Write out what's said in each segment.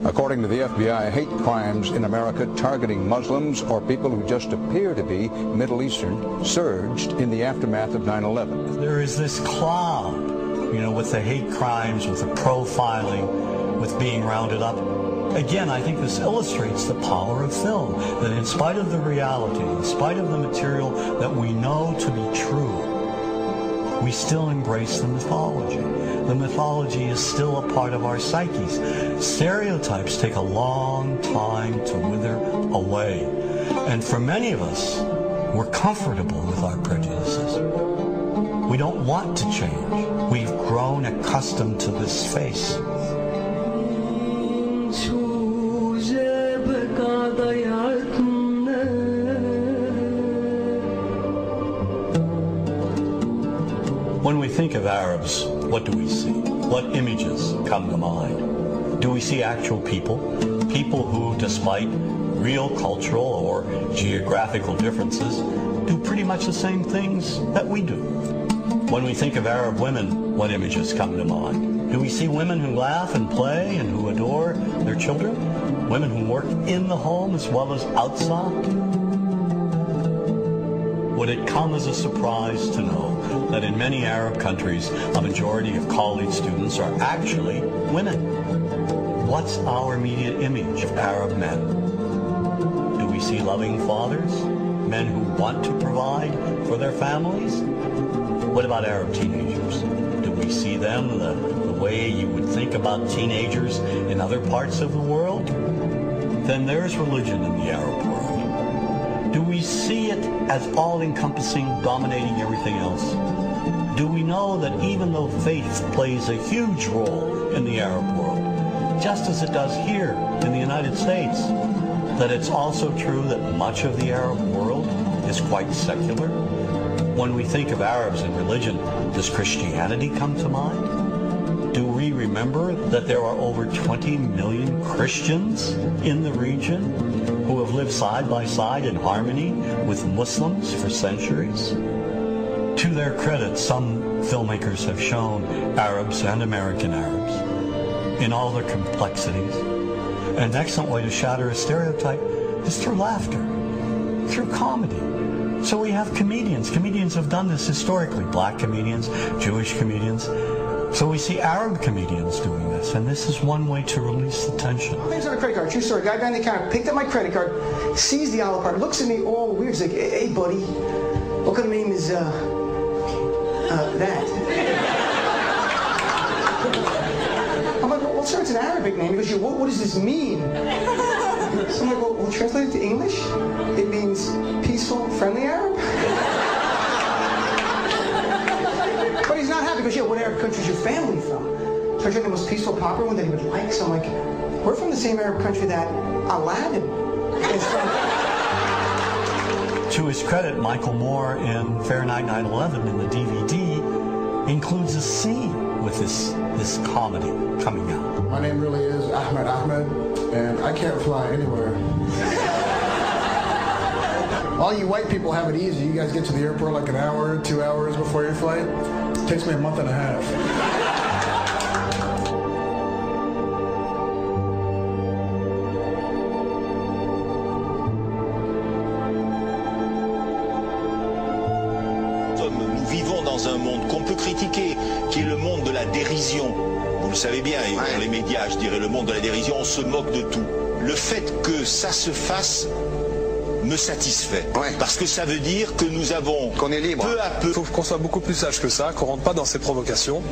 According to the FBI, hate crimes in America targeting Muslims or people who just appear to be Middle Eastern surged in the aftermath of 9/11. There is this cloud, with the hate crimes, with the profiling, with being rounded up. Again, I think this illustrates the power of film, that in spite of the reality, in spite of the material that we know to be true, we still embrace the mythology. The mythology is still a part of our psyches. Stereotypes take a long time to wither away. And for many of us, we're comfortable with our prejudices. We don't want to change. We've grown accustomed to this face. When we think of Arabs, what do we see? What images come to mind? Do we see actual people? People who, despite real cultural or geographical differences, do pretty much the same things that we do. When we think of Arab women, what images come to mind? Do we see women who laugh and play and who adore their children? Women who work in the home as well as outside? Would it come as a surprise to know that in many Arab countries, a majority of college students are actually women? What's our immediate image of Arab men? Do we see loving fathers? Men who want to provide for their families? What about Arab teenagers? Do we see them the way you would think about teenagers in other parts of the world? Then there's religion in the Arab world. Do we see it as all-encompassing, dominating everything else? Do we know that even though faith plays a huge role in the Arab world, just as it does here in the United States, that it's also true that much of the Arab world is quite secular? When we think of Arabs and religion, does Christianity come to mind? Do we remember that there are over 20 million Christians in the region who have lived side by side in harmony with Muslims for centuries? To their credit, some filmmakers have shown Arabs and American Arabs in all their complexities. An excellent way to shatter a stereotype is through laughter, through comedy. So we have comedians. Comedians have done this historically. Black comedians, Jewish comedians. So we see Arab comedians doing this, and this is one way to release the tension. Things on a credit card, true story. Guy behind the counter picked up my credit card, sees the olive card, looks at me all weird. He's like, "Hey, buddy, what kind of name is that?" I'm like, "Well, sir, it's an Arabic name." He goes, what does this mean?" So I'm like, well, translate it to English. It means peaceful, friendly Arab. But he's not happy because, what Arab country is your family from? So I tried the most peaceful, popular one that he would like. So I'm like, we're from the same Arab country that Aladdin is from. To his credit, Michael Moore in Fahrenheit 9/11 in the DVD includes a scene with this comedy coming out. My name really is Ahmed, and I can't fly anywhere. All you white people have it easy. You guys get to the airport like an hour, 2 hours before your flight. It takes me a month and a half. Nous vivons dans un monde qu'on peut critiquer, qui est le monde de la dérision. Vous le savez bien, et dans les médias, je dirais, le monde de la dérision, on se moque de tout. Le fait que ça se fasse me satisfait. Parce que ça veut dire que nous avons, qu'on est libre, peu à peu... Il faut qu'on soit beaucoup plus sage que ça, qu'on rentre pas dans ces provocations.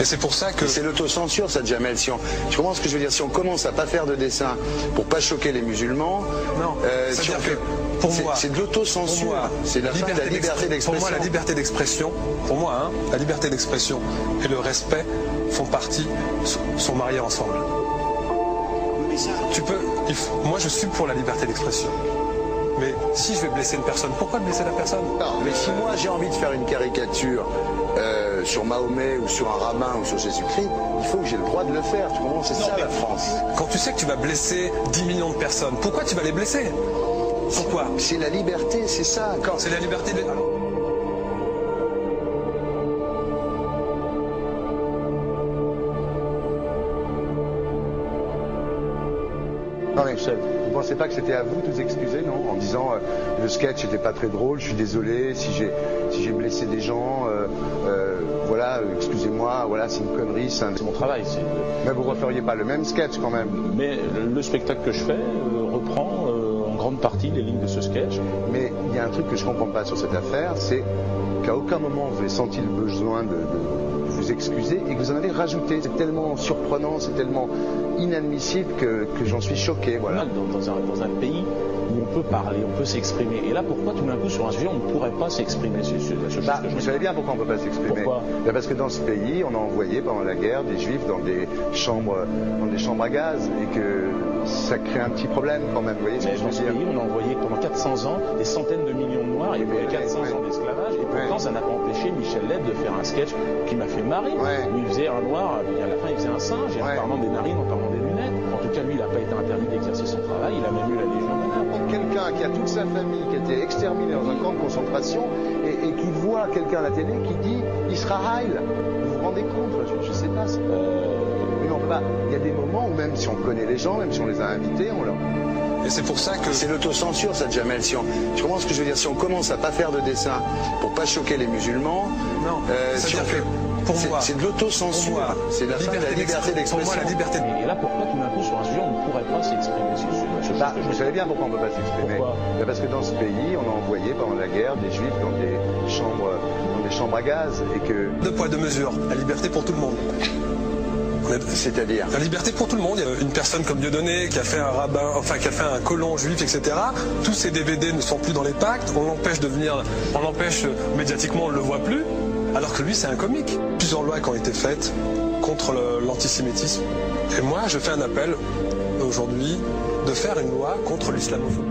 Et c'est pour ça que... C'est l'autocensure, ça, Jamel. Tu comprends ce que je veux dire? Si on commence à pas faire de dessin pour pas choquer les musulmans... Non, c'est-à-dire que pour moi... C'est de l'autocensure. C'est la fin de la liberté d'expression. Pour moi, la liberté d'expression, la liberté d'expression et le respect font partie, sont mariés ensemble. Moi, je suis pour la liberté d'expression. Mais si je vais blesser une personne, pourquoi blesser la personne? Non, mais si moi j'ai envie de faire une caricature sur Mahomet ou sur un rabbin ou sur Jésus-Christ, il faut que j'ai le droit de le faire. Tu comprends? C'est ça la France. Quand tu sais que tu vas blesser 10 millions de personnes, pourquoi tu vas les blesser? Pourquoi? C'est la liberté, c'est ça. C'est la liberté de... Vous ne pensez pas que c'était à vous de vous excuser, non? En disant le sketch n'était pas très drôle, je suis désolé si j'ai blessé des gens, voilà, excusez-moi, voilà, c'est une connerie. C'est mon travail. Mais vous ne referiez pas le même sketch quand même? Mais le spectacle que je fais reprend en grande partie les lignes de ce sketch. Mais il y a un truc que je ne comprends pas sur cette affaire, c'est qu'à aucun moment vous avez senti le besoin de vous excuser et que vous en avez rajouté. C'est tellement surprenant, c'est tellement inadmissible que j'en suis choqué. Voilà. Dans un pays où on peut parler, on peut s'exprimer. Et là, pourquoi tout d'un coup sur un sujet on ne pourrait pas s'exprimer vous savez bien pourquoi on ne peut pas s'exprimer. Pourquoi? Parce que dans ce pays, on a envoyé pendant la guerre des juifs dans des chambres à gaz et que ça crée un petit problème quand même. Vous voyez ce que je veux dire? Dans ce pays, on a envoyé pendant 400 ans des centaines de millions de Noirs. Il y avait 400 ans d'esclavage et pourtant ça n'a pas empêché Michel Leb de faire un sketch qui m'a fait marrer. Où il faisait un noir, et à la fin il faisait un singe, et en parlant des narines, en parlant des lunettes. En tout cas, lui, il n'a pas été interdit d'exercer son travail, il a même eu la Légion d'honneur. Quelqu'un qui a toute sa famille qui a été exterminée dans un camp de concentration et qui voit quelqu'un à la télé qui dit Israël, vous vous rendez compte? Je ne sais pas. Mais non, pas. Il y a des moments où même si on connaît les gens, même si on les a invités, on leur... Et c'est pour ça que... C'est l'autocensure, ça, Jamel. Tu comprends ce que je veux dire? Si on commence à pas faire de dessin pour pas choquer les musulmans, non, si on fait... Pour moi, c'est de l'autocensure. C'est la liberté d'expression. Pour moi, la liberté. Et là, pourquoi tout d'un coup sur un sujet on ne pourrait pas s'exprimer? Vous savez bien pourquoi on ne peut pas s'exprimer. Parce que dans ce pays, on a envoyé pendant la guerre des juifs dans des chambres à gaz et que... Deux poids, deux mesures. La liberté pour tout le monde. C'est-à-dire la liberté pour tout le monde. Il y a une personne comme Dieudonné qui a fait un rabbin, enfin qui a fait un colon juif, etc. Tous ces DVD ne sont plus dans les pactes. On l'empêche médiatiquement, on ne le voit plus. Alors que lui, c'est un comique. Plusieurs lois qui ont été faites contre l'antisémitisme. Et moi, je fais un appel aujourd'hui de faire une loi contre l'islamophobie.